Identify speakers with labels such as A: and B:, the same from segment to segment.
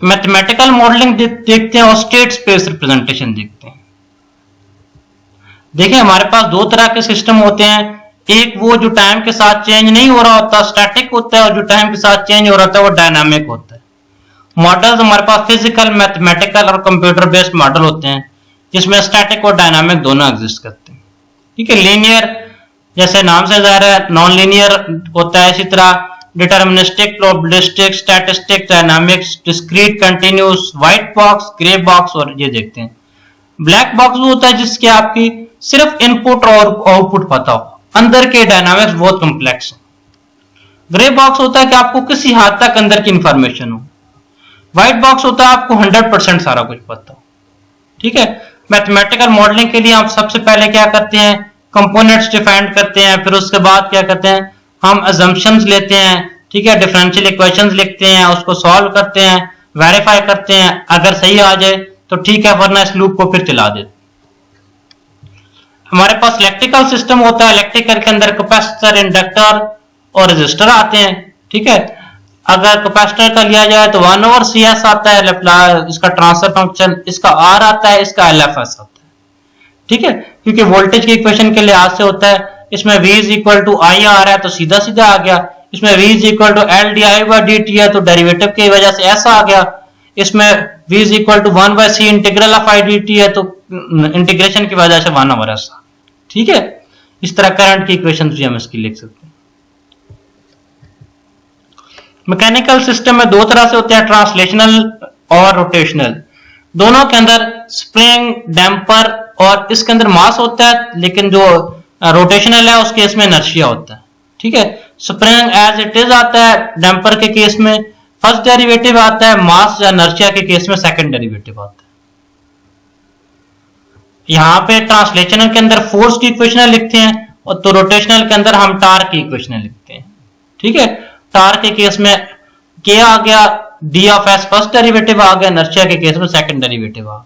A: Mathematical modelling देखते हैं और स्टेट स्पेस रिप्रेजेंटेशन देखते हैं। देखिए हमारे पास दो तरह के सिस्टम होते हैं, एक वो जो टाइम के साथ चेंज नहीं हो रहा होता, स्टैटिक होता है, और जो टाइम के साथ चेंज हो रहा होता है वो डायनामिक होता है। मॉडल्स हमारे पास फिजिकल, मैथमेटिकल और कंप्यूटर बेस्ड मॉडल होते हैं जिसमें स्टैटिक और डायनामिक दोनों एग्जिस्ट करते हैं। ठीक है, लीनियर जैसे नाम से ज़ाहिर है, नॉन लीनियर होता है, इसी तरह deterministic, probabilistic, statistic, dynamics, discrete, continuous, white box, grey box, और ये देखते हैं। ब्लैक बॉक्स वो होता है जिसके आपकी सिर्फ इनपुट और आउटपुट पता हो, अंदर के डायनामिक्स बहुत कॉम्प्लेक्स हो। ग्रे बॉक्स होता है कि आपको किसी हद तक अंदर की इंफॉर्मेशन हो। व्हाइट बॉक्स होता है आपको 100% सारा कुछ पता हो। ठीक है, मैथमेटिकल मॉडलिंग के लिए हम सबसे पहले क्या करते हैं, कंपोनेंट्स डिफाइन करते हैं, फिर उसके बाद क्या करते हैं, हम अजम्पशंस लेते हैं। ठीक है, डिफरेंशियल इक्वेशंस लिखते हैं, उसको सॉल्व करते हैं, वेरीफाई करते हैं, अगर सही आ जाए तो ठीक है, वरना इस लूप को फिर चला देते। हमारे पास इलेक्ट्रिकल सिस्टम होता है, इलेक्ट्रिकल के अंदर कैपेसिटर, इंडक्टर और रेजिस्टर आते हैं। ठीक है, अगर कैपेसिटर का लिया जाए तो 1/CS आता है इसका ट्रांसफर फंक्शन, इसका R आता है, इसका LFS आता है। ठीक है, क्योंकि वोल्टेज के इक्वेशन के लिहाज से होता है, इसमें V is equal to I आ रहा है तो सीधा सीधा आ गया, इसमें V is equal to LdI/dt है तो डेरिवेटिव की वजह से ऐसा आ गया, इसमें V is equal to 1/C integral of I dt है तो इंटीग्रेशन की वजह से 1/S। ठीक है, इस तरह करंट की इक्वेशन भी हम इसकी लिख सकते हैं। मैकेनिकल सिस्टम में दो तरह से होते हैं, ट्रांसलेशनल और रोटेशनल। दोनों के अंदर स्प्रिंग, डैम्पर और इसके अंदर मास होता है, लेकिन जो रोटेशनल है उसके केस में इनर्शिया होता है। ठीक है, स्प्रिंग एज इट इज आता है, डैम्पर के केस में फर्स्ट डेरिवेटिव आता है, मास या इनर्शिया के केस में सेकंड डेरिवेटिव आता है। यहाँ पे ट्रांसलेशनल के अंदर फोर्स की इक्वेशन लिखते हैं और तो रोटेशनल के अंदर हम टार्क की इक्वेशन लिखते हैं। ठीक है, टार्क के केस में K आ गया, D of S first derivative आ गया, इनर्शिया के केस में सेकंड डेरिवेटिव आ गया।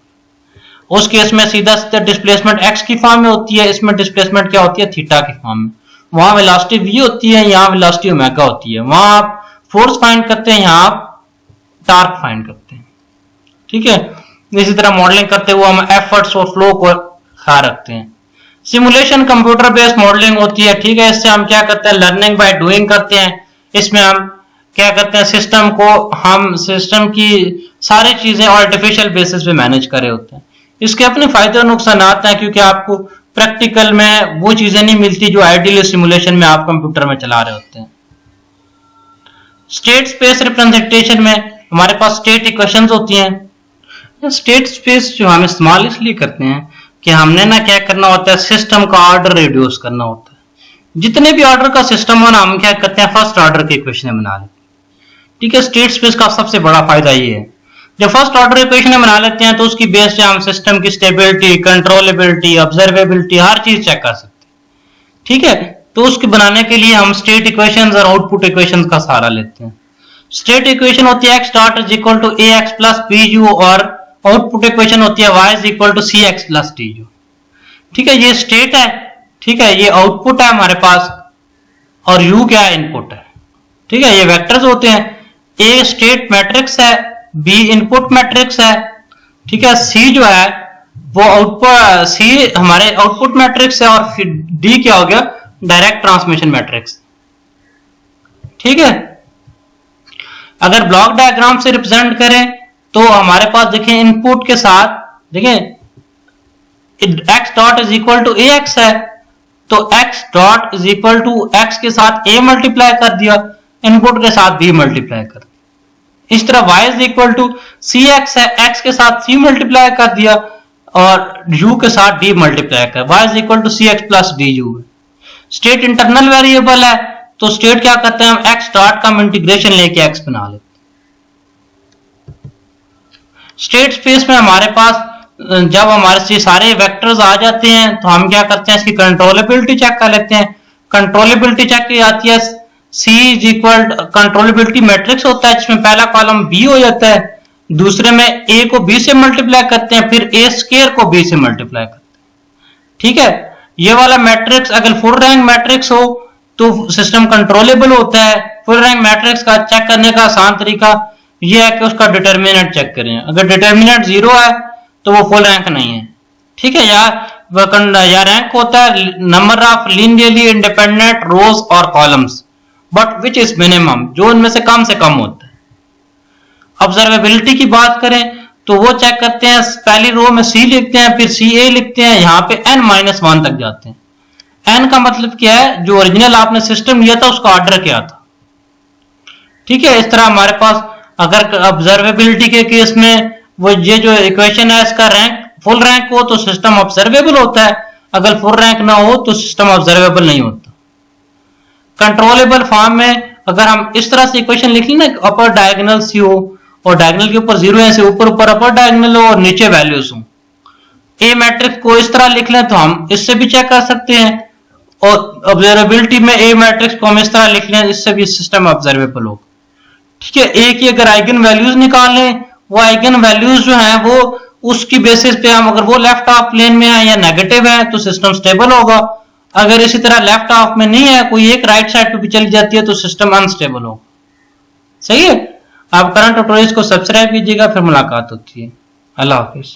A: उस केस में सीधा सीधा डिस्प्लेसमेंट x की फॉर्म में होती है, इसमें डिस्प्लेसमेंट क्या होती है, थीटा की फॉर्म में। वहां वेलोसिटी v होती है, यहाँ वेलोसिटी ओमेगा होती है। वहां आप फोर्स फाइंड करते हैं, यहाँ आप टार्क फाइंड करते हैं। ठीक है, इसी तरह मॉडलिंग करते हुए हम एफर्ट्स और फ्लो को ख्याल रखते हैं। सिमुलेशन कंप्यूटर बेस्ड मॉडलिंग होती है। ठीक है, इससे हम क्या करते हैं, लर्निंग बाय डूइंग करते हैं। इसमें हम क्या करते हैं, सिस्टम की सारी चीजें आर्टिफिशियल बेसिस पे मैनेज कर रहे होते हैं। इसके अपने फायदे और नुकसान हैं, क्योंकि आपको प्रैक्टिकल में वो चीजें नहीं मिलती जो आइडियल सिमुलेशन में आप कंप्यूटर में चला रहे होते हैं। स्टेट स्पेस रिप्रेजेंटेशन में हमारे पास स्टेट इक्वेशंस होती हैं। स्टेट स्पेस जो हम इस्तेमाल इसलिए करते हैं कि हमने ना क्या करना होता है, सिस्टम का ऑर्डर रिड्यूस करना होता है। जितने भी ऑर्डर का सिस्टम हो ना, हम क्या करते हैं, फर्स्ट ऑर्डर की इक्वेशन बना लेते हैं। ठीक है, स्टेट स्पेस का सबसे बड़ा फायदा ये है, जब फर्स्ट ऑर्डर इक्वेशन बना लेते हैं तो उसकी बेस से हम सिस्टम की स्टेबिलिटी, कंट्रोलेबिलिटी, ऑब्जर्वेबिलिटी हर चीज चेक कर सकते हैं। ठीक है, तो उसके बनाने के लिए हम स्टेट इक्वेशंस और आउटपुट इक्वेशंस का सहारा लेते हैं। स्टेट इक्वेशन होती है x dot is equal to ax plus bu और आउटपुट इक्वेशन होती है y is equal to cx plus du। ठीक है, ये स्टेट है। ठीक है, ये आउटपुट है हमारे पास और u क्या है, इनपुट है। ठीक है, ये वेक्टर्स होते हैं। a स्टेट मैट्रिक्स है, b इनपुट मैट्रिक्स है। ठीक है, c जो है वो आउटपुट, c हमारे आउटपुट मैट्रिक्स है और फिर d क्या हो गया, डायरेक्ट ट्रांसमिशन मैट्रिक्स। ठीक है, अगर ब्लॉक डायग्राम से रिप्रेजेंट करें तो हमारे पास देखें इनपुट के साथ देखें x dot is equal to ax है, तो x dot is equal to x के साथ a मल्टीप्लाई कर दिया, इनपुट के साथ b मल्टीप्लाई कर दिया। इस तरह y is equal to cx है, x के साथ c मल्टीप्लाई कर दिया और u के साथ d मल्टीप्लाई कर, y is equal to cx plus du। State internal variable है, तो स्टेट क्या करते हैं, हम x डॉट का इंटीग्रेशन लेके x बना लेते हैं। स्टेट स्पेस में हमारे पास जब हमारे से सारे वेक्टर्स आ जाते हैं तो हम क्या करते हैं, इसकी कंट्रोलेबिलिटी चेक कर लेते हैं। कंट्रोलेबिलिटी चेक की जाती है, C is equal controllability matrix होता है जिसमें पहला कॉलम B हो जाता है, दूसरे में A को B से मल्टीप्लाई करते हैं, फिर A स्क्वायर को B से मल्टीप्लाई करते हैं। ठीक है, ये वाला मैट्रिक्स अगर फुल रैंक मैट्रिक्स हो तो सिस्टम कंट्रोलेबल होता है। फुल रैंक मैट्रिक्स का चेक करने का आसान तरीका ये है कि उसका डिटर्मिनेंट चेक करें। अगर डिटर्मिनेंट 0 है तो वो फुल रैंक नहीं है, ठीक है। या रैंक होता है नंबर ऑफ लीनियरली इंडिपेंडेंट रोज और columns but which is minimum, जो उनमें से कम होता है। ऑब्जर्वेबिलिटी की बात करें तो वो चेक करते हैं, पहली रो में सी लिखते हैं, फिर सी ए लिखते हैं, यहाँ पे n-1 तक जाते हैं। n का मतलब क्या है, जो ओरिजिनल आपने सिस्टम लिया था उसका ऑर्डर क्या था, ठीक है। इस तरह हमारे पास अगर ऑब्जर्वेबिलिटी के केस में वो ये जो इक्वेशन है इसका रैंक फुल रैंक हो तो सिस्टम ऑब्जर्वेबल होता है, अगर फुल रैंक ना हो तो सिस्टम ऑब्जर्वेबल नहीं होता। कंट्रोलेबल फॉर्म में अगर हम इस तरह से इक्वेशन लिख लें ना, अपर डायगोनल सी हो और डायगोनल के ऊपर 0 से ऊपर अपर डायगोनल हो और नीचे वैल्यूज हो, ए मैट्रिक्स को इस तरह लिख लें तो हम इससे भी चेक कर सकते हैं, और ऑब्जर्वेबिलिटी में ए मैट्रिक्स को हम इस तरह लिख लें, इससे भी सिस्टम ऑब्जर्वेबल होगा, ठीक है। ए की अगर आइगन वैल्यूज निकाल लें, वो आइगन वैल्यूज जो हैं वो उसकी बेसिस पे हम अगर वो लेफ्ट ऑफ प्लेन में है या नेगेटिव है तो सिस्टम स्टेबल होगा, अगर इसी तरह लेफ्ट ऑफ में नहीं है, कोई एक राइट साइड पे भी चली जाती है तो सिस्टम अनस्टेबल होगा, सही है। आप करंट ट्यूटोरियल्स को सब्सक्राइब कीजिएगा, फिर मुलाकात होती है। अल्लाह हाफिज।